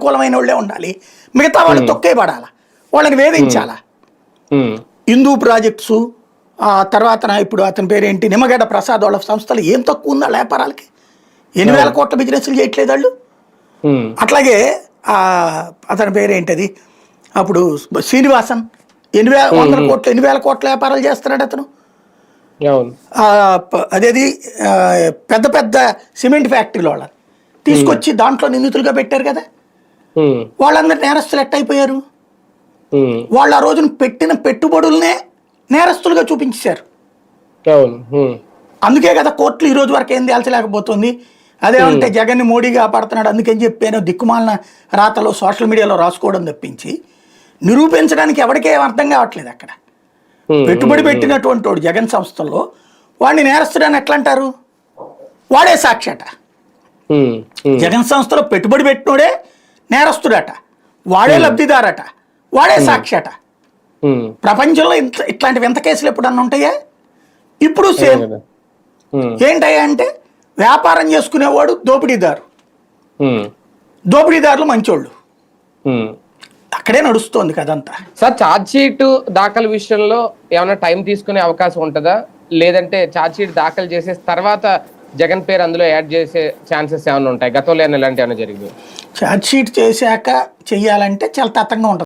అనుకూలమైన వాళ్ళే ఉండాలి, మిగతా వాళ్ళు తొక్కే పడాలా, వాళ్ళని వేధించాలా. హిందూ ప్రాజెక్ట్స్ తర్వాత ఇప్పుడు అతని పేరేంటి నిమ్మగడ్డ ప్రసాద్ వాళ్ళ సంస్థలు ఏం తక్కువ ఉందా వ్యాపారాలకి, 8,000 కోట్ల బిజినెస్లు చేయట్లేదు వాళ్ళు. అట్లాగే అతని పేరేంటది అప్పుడు శ్రీనివాసన్ 100 కోట్లు 8,000 కోట్ల వ్యాపారాలు చేస్తున్నాడు అతను. అదేది పెద్ద పెద్ద సిమెంట్ ఫ్యాక్టరీలో వాళ్ళని తీసుకొచ్చి దాంట్లో నిందితులుగా పెట్టారు కదా, వాళ్ళందరూ నేరస్తులు ఎట్టయిపోయారు. వాళ్ళు ఆ రోజున పెట్టిన పెట్టుబడులనే నేరస్తులుగా చూపించారు. అందుకే కదా కోర్టులు ఈ రోజు వరకు ఏం తేల్చలేకపోతుంది. అదేమంటే జగన్ని మోడీ కాపాడుతున్నాడు అందుకని చెప్పాను దిక్కుమాలిన రాతలో సోషల్ మీడియాలో రాసుకోవడం తప్పించి నిరూపించడానికి ఎవరికేం అర్థం కావట్లేదు. అక్కడ పెట్టుబడి పెట్టినటువంటి వాడు జగన్ సంస్థల్లో వాడిని నేరస్తుడని ఎట్లా అంటారు, వాడే సాక్షట. జగన్ సంస్థలో పెట్టుబడి పెట్టినోడే నేరస్తుడట, వాడే లబ్ధిదారట, వాడే సాక్షట. ప్రపంచంలో ఇట్లాంటి వింత కేసులు ఎప్పుడన్నా ఉంటాయా? ఇప్పుడు సేమ్ ఏంటయ్యా అంటే వ్యాపారం చేసుకునేవాడు దోపిడీదారు, దోపిడీదారులు మంచోళ్ళు, అక్కడే నడుస్తోంది కదంతా. సార్ ఛార్జ్ షీట్ దాఖలు విషయంలో ఏమైనా టైం తీసుకునే అవకాశం ఉంటుందా, లేదంటే ఛార్జ్ షీట్ దాఖలు చేసే తర్వాత జగన్ పేరు అందులో యాడ్ చేసే ఛాన్సెస్ ఏమైనా ఉంటాయి? గతంలో ఇలాంటి ఏమైనా జరిగింది? ఛార్జ్ షీట్ చేశాక చెయ్యాలంటే చాలా తతంగా ఉంటుంది.